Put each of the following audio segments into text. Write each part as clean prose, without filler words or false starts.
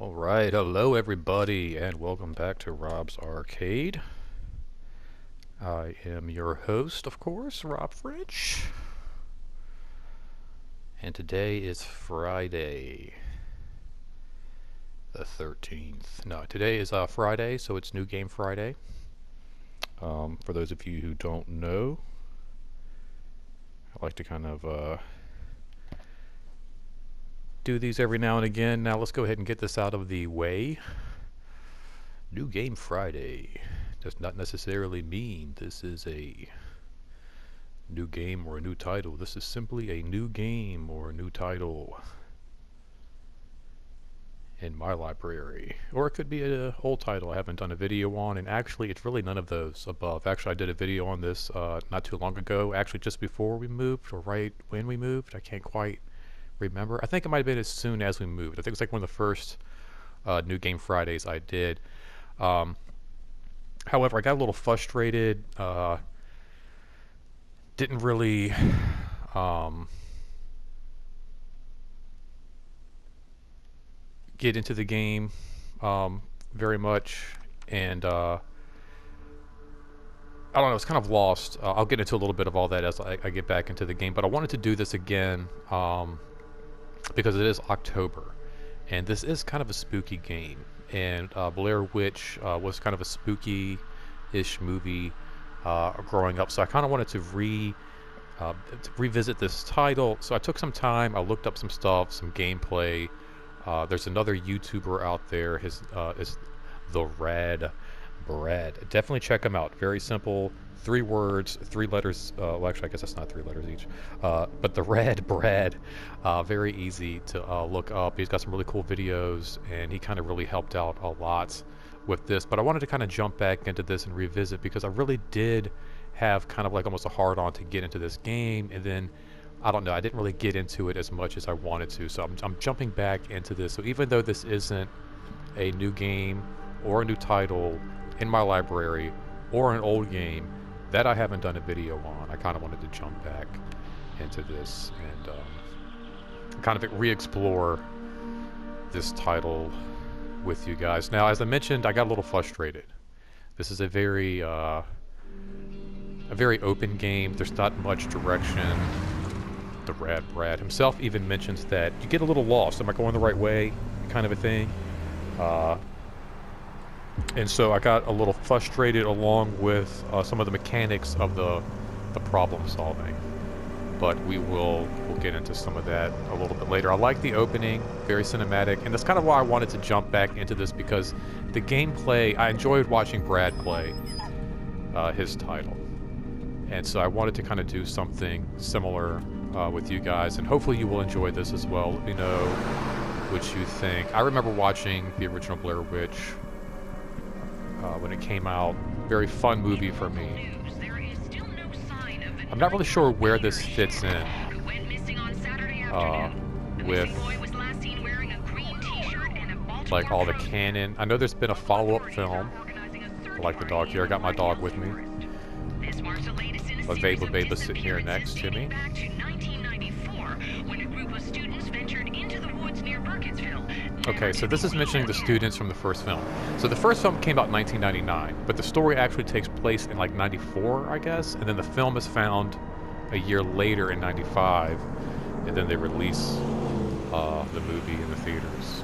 Alright, hello everybody, and welcome back to Rob's Arcade. I am your host, of course, Rob French. And today is Friday the 13th. No, today is Friday, so it's New Game Friday. For those of you who don't know, I like to kind of do these every now and again. Now let's go ahead and get this out of the way. New Game Friday does not necessarily mean this is a new game or a new title. This is simply a new game or a new title in my library. Or it could be an old title I haven't done a video on, and actually it's really none of those above. Actually I did a video on this not too long ago, actually just before we moved, or right when we moved. I can't quite remember. I think it might have been as soon as we moved. I think it was like one of the first New Game Fridays I did. However, I got a little frustrated. Didn't really get into the game very much, and I don't know, it's kind of lost. I'll get into a little bit of all that as I get back into the game, but I wanted to do this again because it is October, and this is kind of a spooky game. And Blair Witch was kind of a spooky-ish movie growing up, so I kind of wanted to revisit this title. So I took some time, I looked up some stuff, some gameplay. There's another YouTuber out there, his is The Rad Brad. Definitely check him out. Very simple, 3 words, 3 letters. Well, actually, I guess that's not 3 letters each. But The Rad Brad, very easy to look up. He's got some really cool videos, and he kind of really helped out a lot with this. But I wanted to kind of jump back into this and revisit, because I really did have kind of like almost a hard-on to get into this game, and then I don't know, I didn't really get into it as much as I wanted to. So I'm jumping back into this. So even though this isn't a new game or a new title in my library or an old game that I haven't done a video on, I kind of wanted to jump back into this and kind of re-explore this title with you guys. Now, as I mentioned, I got a little frustrated. This is a very open game. There's not much direction. The Rad Brad himself even mentions that you get a little lost. Am I going the right way? Kind of a thing. And so I got a little frustrated along with some of the mechanics of the problem solving. But we'll get into some of that a little bit later. I like the opening, very cinematic, and that's kind of why I wanted to jump back into this, because the gameplay, I enjoyed watching Brad play his title. And so I wanted to kind of do something similar with you guys, and hopefully you will enjoy this as well. Let me know what you think. I remember watching the original Blair Witch when it came out. Very fun movie for me. I'm not really sure where this fits in with like all the canon. I know there's been a follow-up film. I like the dog here. I got my dog with me. Babe is sitting here next to me. Okay, so this is mentioning the students from the first film. So the first film came out in 1999, but the story actually takes place in like 94, I guess, and then the film is found a year later in 95, and then they release the movie in the theaters.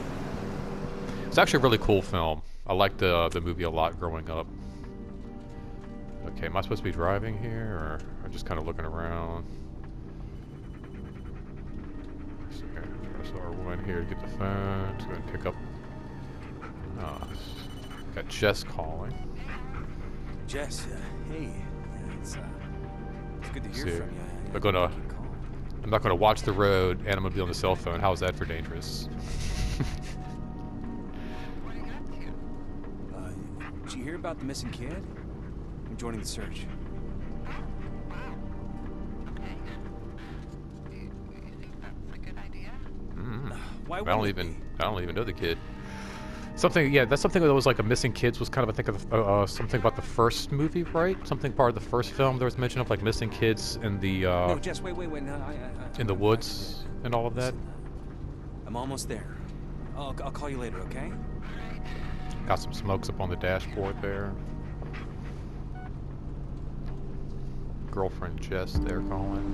It's actually a really cool film. I liked the movie a lot growing up. Okay, am I supposed to be driving here, or I'm just kind of looking around? Okay, press R1 here to get the phone. Just going to pick up. Got Jess calling. Jess, hey, it's good to hear from you. I'm not gonna watch the road, and I'm gonna be on the cell phone. How is that for dangerous? Did you hear about the missing kid? I'm joining the search. Why I don't even know the kid. Something, yeah, that's something that was like a missing kids was kind of, I think, of something about the first movie, right? Something part of the first film. There was mention of like missing kids in the No, Jess, wait. No, in the woods and all of that. I'm almost there. I'll call you later, okay? Got some smokes up on the dashboard there. Girlfriend Jess there calling.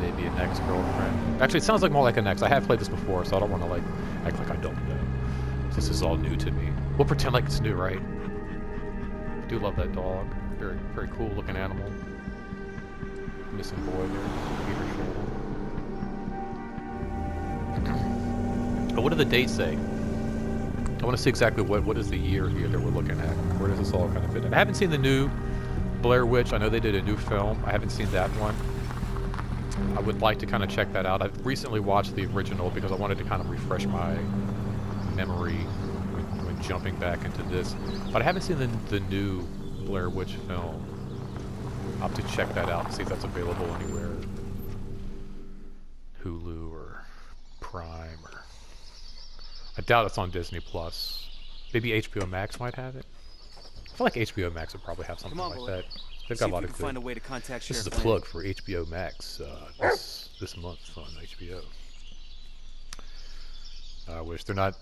Maybe an ex-girlfriend. Actually, it sounds like more like an ex. I have played this before, so I don't want to like act like I don't know. This is all new to me. We'll pretend like it's new, right? I do love that dog. Very, very cool looking animal. Missing boy there. Peter Shore. But what do the dates say? I want to see exactly what is the year here that we're looking at. Where does this all kind of fit in? I haven't seen the new Blair Witch. I know they did a new film. I haven't seen that one. I would like to kind of check that out. I've recently watched the original because I wanted to kind of refresh my memory when jumping back into this. But I haven't seen the new Blair Witch film. I'll have to check that out and see if that's available anywhere. Hulu or Prime or... I doubt it's on Disney Plus. Maybe HBO Max might have it. I feel like HBO Max would probably have something like that. They've got a lot of good... Find a way to contact This is a Sheriff plug for HBO Max this month on HBO. I wish they're not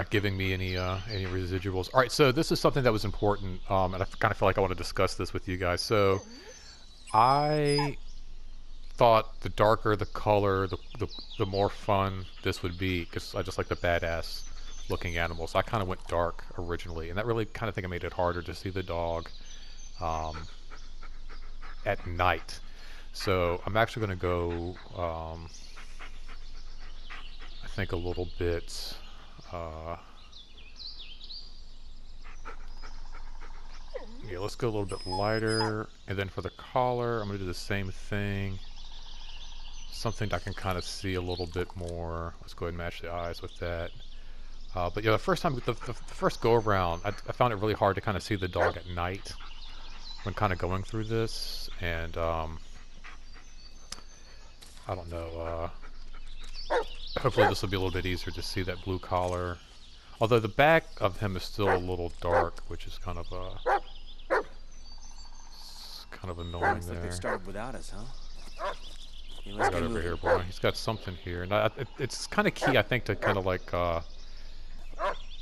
giving me any residuals. All right, so this is something that was important, and I kind of feel like I want to discuss this with you guys. So I thought the darker the color, the more fun this would be, because I just like the badass looking animals. So I kind of went dark originally, and that really kind of think it made it harder to see the dog at night. So I'm actually going to go, I think a little bit, yeah, let's go a little bit lighter, and then for the collar, I'm going to do the same thing. Something I can kind of see a little bit more. Let's go ahead and match the eyes with that. But yeah, the first time, the first go around, I found it really hard to kind of see the dog at night when kind of going through this, and I don't know. Hopefully this will be a little bit easier to see that blue collar. Although the back of him is still a little dark, which is kind of annoying Looks there. like they started without us, huh? Yeah, What got over here, boy? He's got something here, and it's kind of key, I think, to kind of like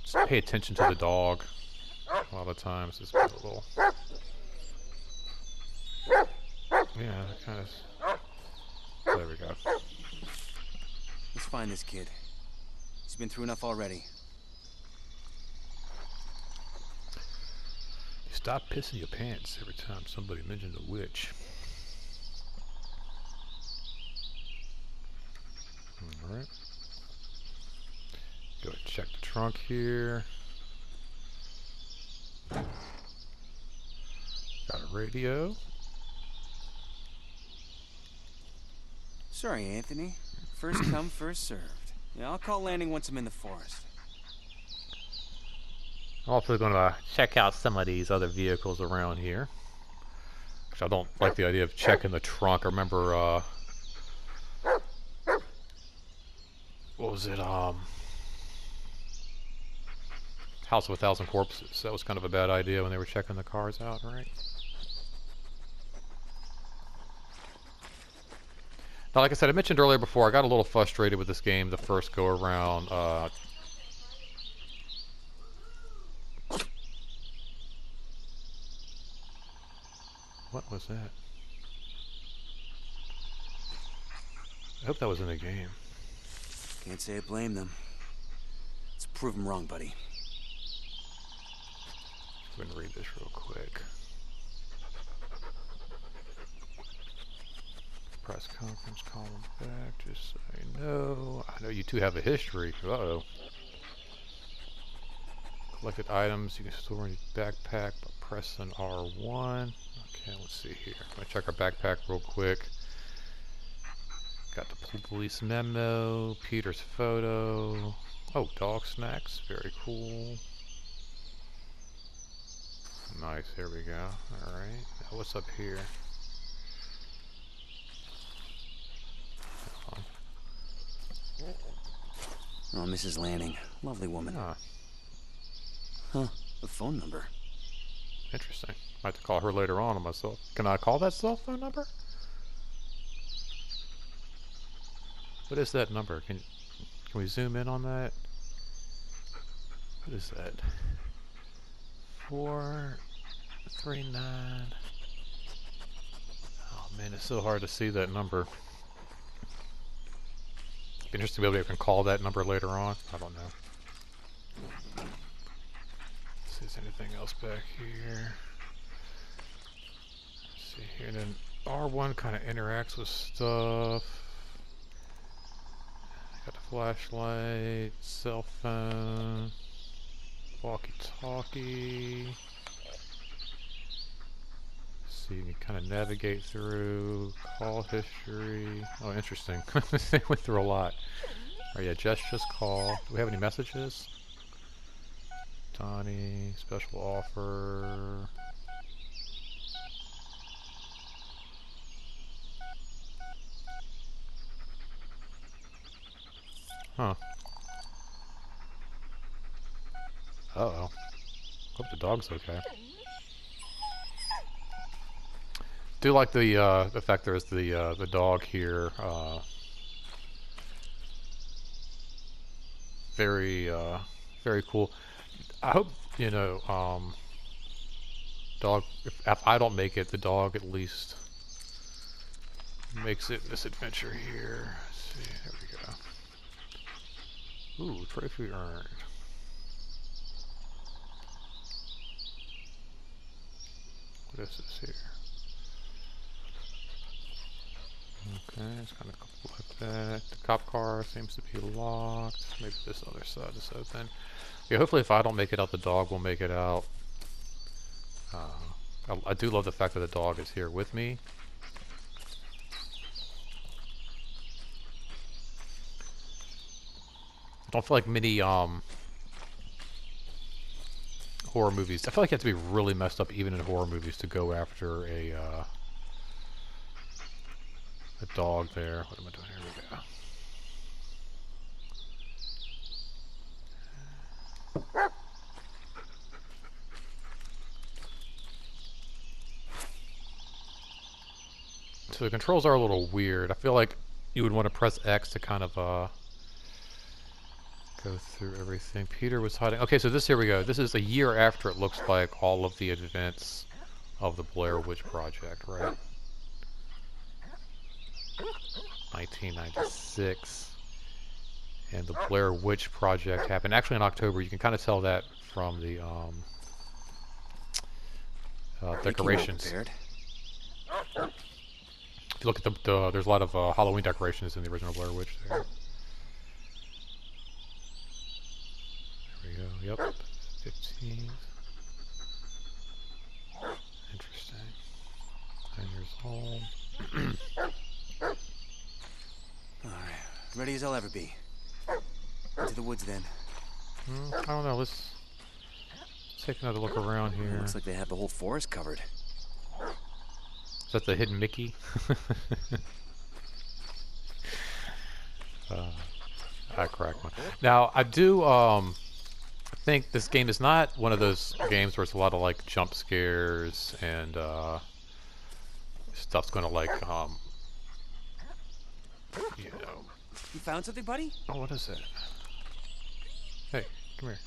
just pay attention to the dog. A lot of times, it's a little, yeah, kind of. There we go. Let's find this kid. He's been through enough already. You stop pissing your pants every time somebody mentions a witch. Alright. Go ahead and check the trunk here. Got a radio. Sorry, Anthony. First come, first served. Yeah, I'll call landing once I'm in the forest. I'm also going to check out some of these other vehicles around here. Which I don't like the idea of checking the trunk. I remember, what was it, House of a Thousand Corpses. That was kind of a bad idea when they were checking the cars out, right? Now, like I said, I mentioned earlier before, I got a little frustrated with this game the first go around. What was that? I hope that was in the game. Can't say I blame them. Let's prove them wrong, buddy. I'm going to read this real quick. Press conference, call them back, just so you know. I know you two have a history. Uh-oh. Collected items you can store in your backpack by pressing R1. Okay, let's see here. I'm going to check our backpack real quick. Got the police memo, Peter's photo. Oh, dog snacks. Very cool. Nice, here we go. Alright. Now what's up here? Oh, Mrs. Lanning. Lovely woman. Ah, Huh. A phone number. interesting. I have to call her later on my cell. Can I call that cell phone number? What is that number? Can Can we zoom in on that? What is that? 439. Oh man, it's so hard to see that number. Be interesting to be able to call that number later on. I don't know. Let's see if there's anything else back here. Let's see here. And then R1 kind of interacts with stuff. Got the flashlight, cell phone, walkie-talkie. So you can kind of navigate through call history. Oh, interesting. They went through a lot. Oh yeah, just call. Do we have any messages? Donnie, special offer. Huh. Uh-oh. Hope the dog's okay. Do like the fact there's the dog here. Very very cool. I hope dog. If I don't make it, the dog at least makes it in this adventure here. Let's see, there we go. Ooh, trophy earned. What is this here? Okay, it's kind of like that. The cop car seems to be locked. Maybe this other side is open. Yeah, hopefully if I don't make it out, the dog will make it out. I do love the fact that the dog is here with me. I don't feel like many horror movies. I feel like you have to be really messed up even in horror movies to go after a dog there. What am I doing? Here we go. So the controls are a little weird. I feel like you would want to press X to kind of go through everything. Peter was hiding. Okay, so here we go. This is a year after it looks like all of the events of the Blair Witch Project, right? 1996. And the Blair Witch Project happened actually in October. You can kind of tell that from the decorations. If you look at there's a lot of Halloween decorations in the original Blair Witch there. There we go. Yep. 15. Interesting. 9 years old. Alright. Ready as I'll ever be. Into the woods then. I don't know. Let's take another look around here. Looks like they have the whole forest covered. Is that the hidden Mickey? I crack one. Now, I do think this game is not one of those games where it's a lot of like jump scares and stuff's gonna like you know. You found something, buddy? Oh, what is that? Hey, come here.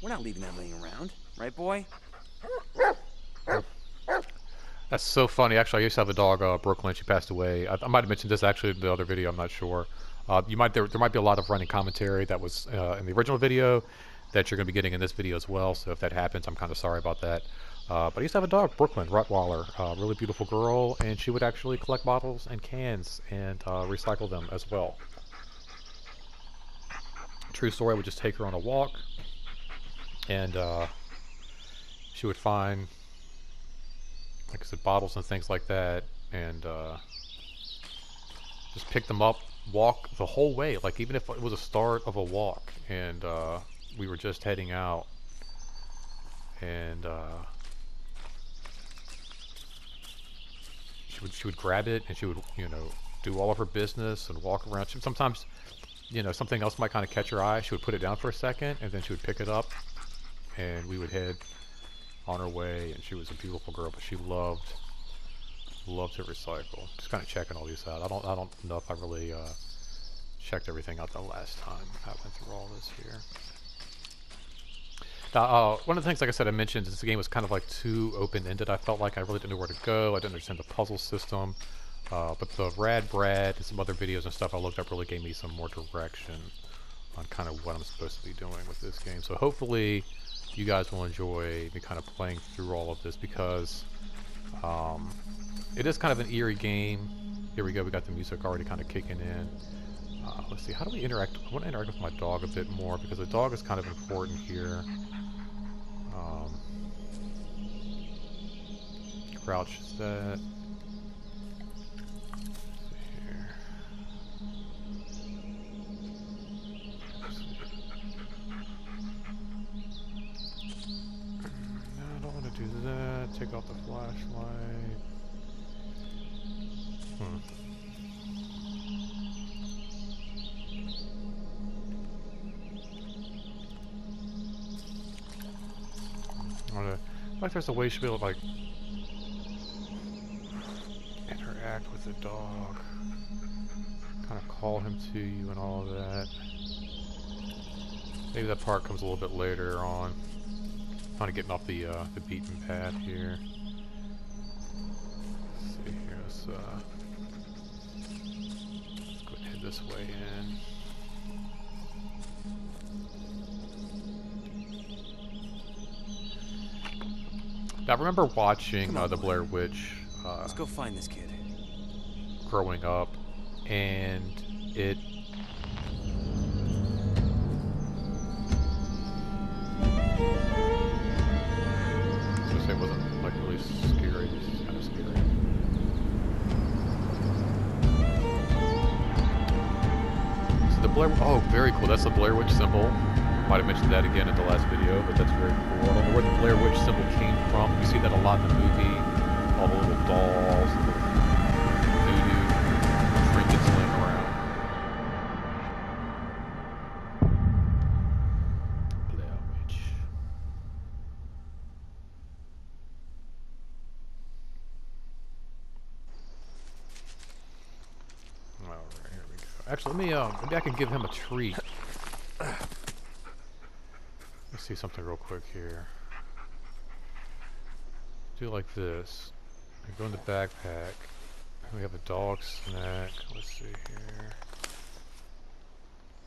We're not leaving that laying around, right, boy? That's so funny. Actually, I used to have a dog, Brooklyn. She passed away. I might have mentioned this actually in the other video. I'm not sure. There might be a lot of running commentary that was in the original video that you're going to be getting in this video as well. So if that happens, I'm kind of sorry about that. But I used to have a dog, Brooklyn Rottweiler, really beautiful girl, and she would actually collect bottles and cans and recycle them as well. True story. I would just take her on a walk, and she would find, like I said, bottles and things like that, and just pick them up, walk the whole way, like even if it was a start of a walk, and we were just heading out, and she would grab it, and she would, you know, do all of her business and walk around. Sometimes, you know, something else might kind of catch her eye. She would put it down for a second, and then she would pick it up, and we would head on her way. And she was a beautiful girl, but she loved Love to recycle. Just kind of checking all these out. I don't know if I really checked everything out the last time I went through all this here. Now, one of the things, like I said, I mentioned is this game was kind of like too open-ended. I felt like I really didn't know where to go. I didn't understand the puzzle system. But the Rad Brad and some other videos and stuff I looked up really gave me some more direction on kind of what I'm supposed to be doing with this game. So hopefully you guys will enjoy me kind of playing through all of this, because it is kind of an eerie game. Here we go, we got the music already kind of kicking in. Let's see, how do we interact? I want to interact with my dog a bit more, because the dog is kind of important here. Crouch is that. Do that, take out the flashlight. I like there's a way you should be able to like interact with the dog, kind of call him to you and all of that. Maybe that part comes a little bit later on. Kind of getting off the beaten path here. Let's see here. Let's go and head this way in. Now, I remember watching the Blair Witch. Let's go find this kid. Growing up, and it. It wasn't like really scary, it was kind of scary. So the Blair, oh, very cool. That's the Blair Witch symbol. Might have mentioned that again in the last video, but that's very cool. I don't know where the Blair Witch symbol came from. You see that a lot in the movie. All the little dolls, little voodoo trinkets laying around. Blair Witch. Alright, here we go. Actually, maybe I can give him a treat. Let's see something real quick here. Do like this. I go in the backpack. We have a dog snack. Let's see here.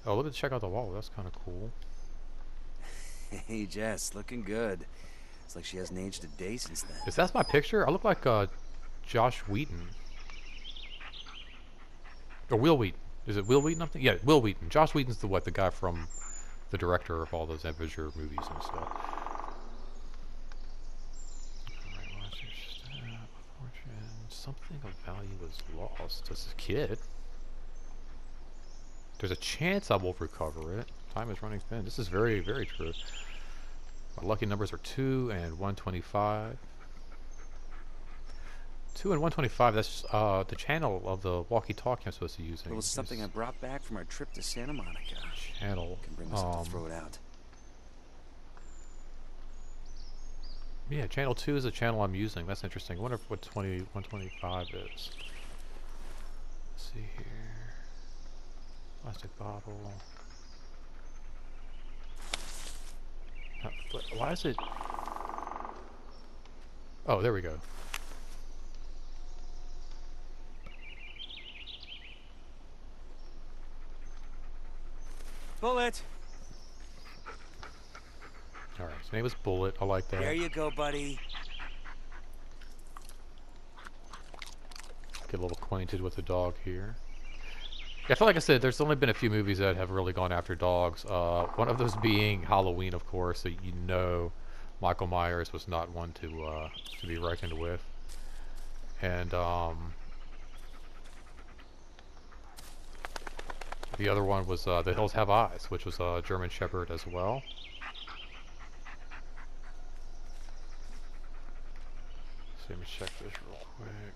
Oh, check out the wall. That's kind of cool. Hey, Jess, looking good. It's like she hasn't aged a day since then. Is that my picture? I look like Josh Wheaton. Or Will Wheaton. Is it Will Wheaton? Yeah, Will Wheaton. Josh Wheaton's the guy from the director of all those Avenger movies and stuff. Alright, watch your step. Fortune. Something of value was lost. This is a kid. There's a chance I will recover it. Time is running thin. This is very, very true. My lucky numbers are 2 and 125. 2 and 125, that's the channel of the walkie-talkie I'm supposed to use. It was something I brought back from our trip to Santa Monica. Channel. Can bring us up to throw it out. Yeah, channel 2 is the channel I'm using. That's interesting. I wonder what 125 is. Let's see here. Plastic bottle. Why is it... Oh, there we go. Bullet! Alright, his name is Bullet. I like that. There you go, buddy. Get a little acquainted with the dog here. Yeah, I feel like I said, there's only been a few movies that have really gone after dogs. One of those being Halloween, of course. So you know Michael Myers was not one to be reckoned with. And the other one was The Hills Have Eyes, which was a German Shepherd as well. So let me check this real quick.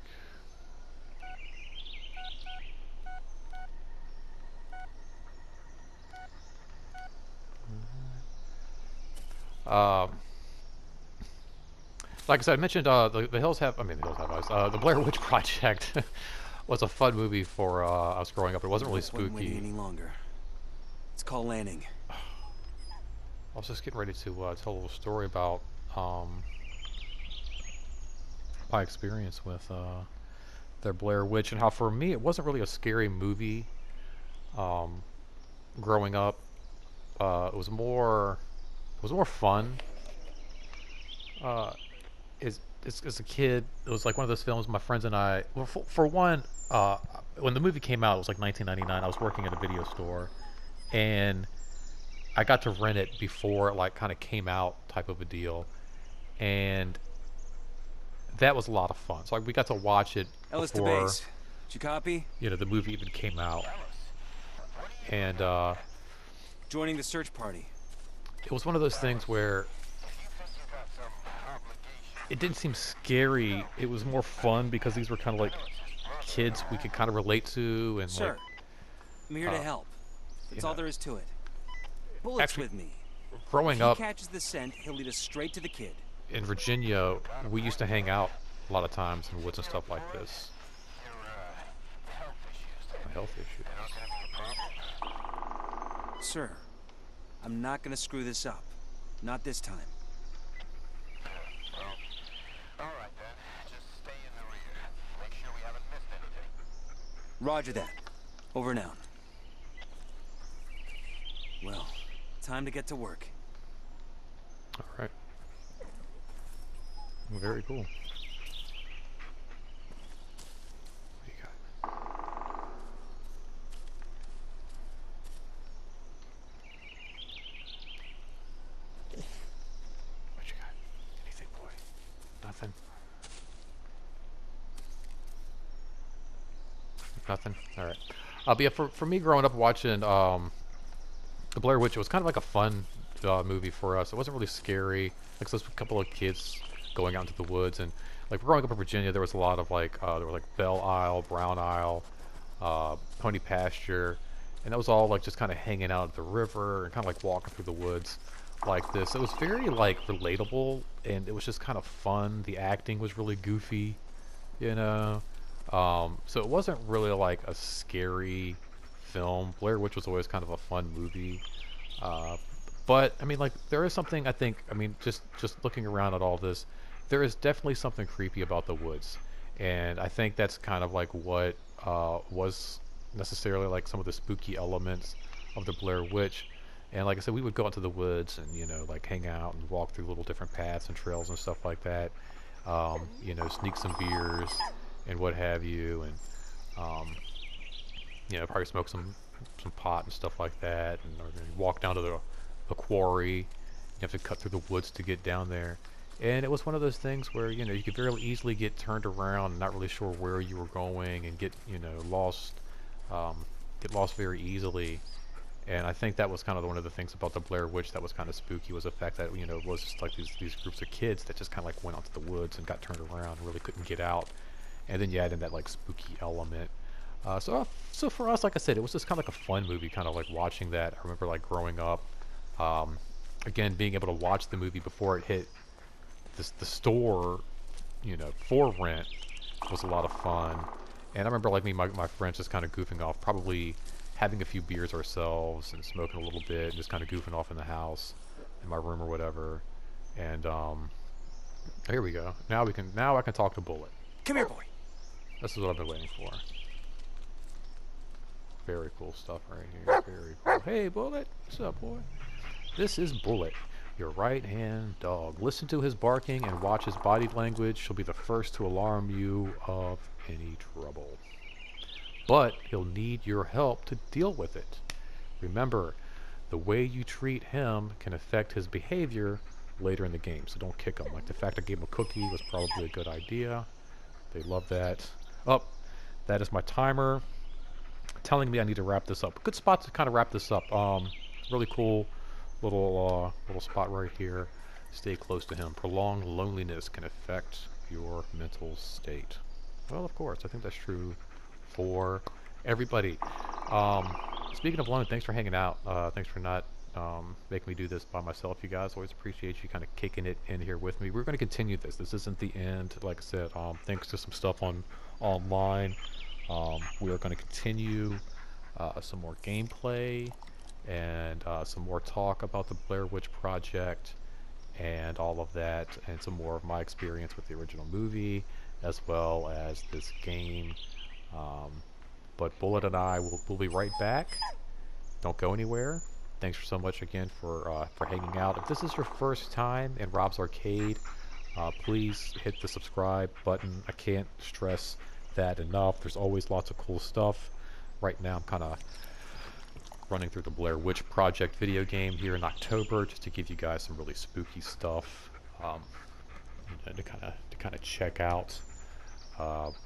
Like I said, I mentioned the Hills Have. I mean, the Hills Have Eyes. The Blair Witch Project was a fun movie for us growing up. It wasn't There's really no point in waiting spooky. any longer. Let's call landing. I was just getting ready to tell a little story about um, my experience with their Blair Witch and how for me it wasn't really a scary movie um, growing up. It was more fun. Uh, as a kid, it was like one of those films. My friends and I, well, for one, when the movie came out, it was like 1999. I was working at a video store, and I got to rent it before it like kind of came out, type of a deal, and that was a lot of fun. So like we got to watch it Ellis to before base. Did you copy? the movie even came out, and Joining the search party. it was one of those things where it didn't seem scary. It was more fun because these were kind of like kids we could kind of relate to, and like Sir, I'm here to help. you That's all know, there is to it. Bullet's actually, with me. growing If he up catches the scent, he'll lead us straight to the kid. in Virginia, we used to hang out a lot of times in woods and stuff like this. My health issues. Sir, I'm not gonna screw this up. Not this time. Alright then, just stay in the rear. Make sure we haven't missed anything. Roger that. Over and out. Well, time to get to work. All right. Very cool. What do you got? What you got? Anything, boy? Nothing. Nothing. All right. But yeah, for me growing up watching the Blair Witch, it was kind of like a fun movie for us. It wasn't really scary. Like so, a couple of kids going out into the woods, and like growing up in Virginia, there was a lot of like there was like Belle Isle, Brown Isle, Pony Pasture, and that was all like just kind of hanging out at the river and kind of like walking through the woods like this. It was very like relatable, and it was just kind of fun. The acting was really goofy, you know. So it wasn't really like a scary film. Blair Witch was always kind of a fun movie. Uh, but I mean, like there is something I think. I mean, just looking around at all this, there is definitely something creepy about the woods, and I think that's kind of like what was necessarily like some of the spooky elements of the Blair Witch. And like I said, we would go into the woods and like hang out and walk through little different paths and trails and stuff like that. Sneak some beers and what have you, and probably smoke some pot and stuff like that, and or then walk down to the quarry. You have to cut through the woods to get down there, and it was one of those things where you could very easily get turned around and not really sure where you were going, and get lost, get lost very easily. And I think that was kind of one of the things about the Blair Witch that was kind of spooky, was the fact that it was just like these groups of kids that just kind of like went out to the woods and got turned around and really couldn't get out. And then you add in that like spooky element. So for us, like I said, it was just kind of like a fun movie, kind of like watching that. I remember like growing up, again being able to watch the movie before it hit the store, for rent, was a lot of fun. And I remember like me, my friends just kind of goofing off, probably having a few beers ourselves and smoking a little bit, and just kind of goofing off in the house, in my room or whatever. And here we go. Now I can talk to Bullet. Come here, boy. This is what I've been waiting for. Very cool stuff right here. Very cool. Hey, Bullet. What's up, boy? This is Bullet, your right-hand dog. Listen to his barking and watch his body language. He'll be the first to alarm you of any trouble. But he'll need your help to deal with it. Remember, the way you treat him can affect his behavior later in the game, so don't kick him. Like the fact I gave him a cookie was probably a good idea. They love that. Oh, that is my timer telling me I need to wrap this up. Good spot to kind of wrap this up. Really cool little spot right here. Stay close to him. Prolonged loneliness can affect your mental state. Well, of course, I think that's true for everybody. Speaking of lonely, thanks for hanging out. Thanks for not make me do this by myself, you guys. Always appreciate you kind of kicking it in here with me. We're going to continue this. This isn't the end. Like I said, thanks to some stuff online, we are going to continue some more gameplay and some more talk about the Blair Witch Project and all of that, and some more of my experience with the original movie as well as this game. Um, but Bullet and I will be right back. Don't go anywhere. Thanks so much again for hanging out. If this is your first time in Rob's Arcade, please hit the subscribe button. I can't stress that enough. There's always lots of cool stuff. Right now I'm kind of running through the Blair Witch Project video game here in October, just to give you guys some really spooky stuff to kind of check out,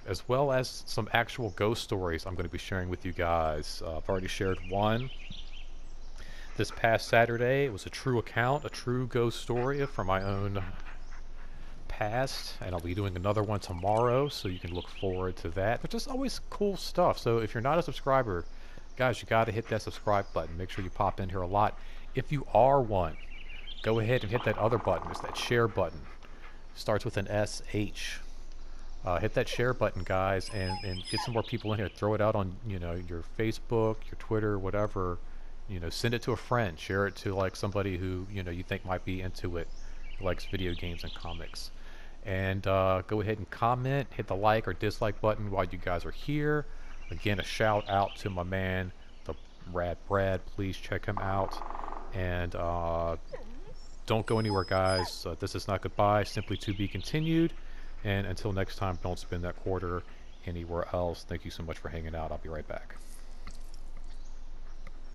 as well as some actual ghost stories I'm going to be sharing with you guys. I've already shared one this past Saturday. It was a true account, a true ghost story from my own past, and I'll be doing another one tomorrow, so you can look forward to that. But just always cool stuff. So if you're not a subscriber, guys, you got to hit that subscribe button. Make sure you pop in here a lot. If you are one, go ahead and hit that other button. It's that share button. Starts with an SH. Hit that share button, guys, and get some more people in here. Throw it out on your Facebook, your Twitter, whatever. Send it to a friend. Share it to like somebody who you think might be into it, who likes video games and comics. And go ahead and comment. Hit the like or dislike button while you guys are here. Again, a shout out to my man, the Rad Brad. Please check him out. And don't go anywhere, guys. This is not goodbye. Simply to be continued. And until next time, don't spend that quarter anywhere else. Thank you so much for hanging out. I'll be right back.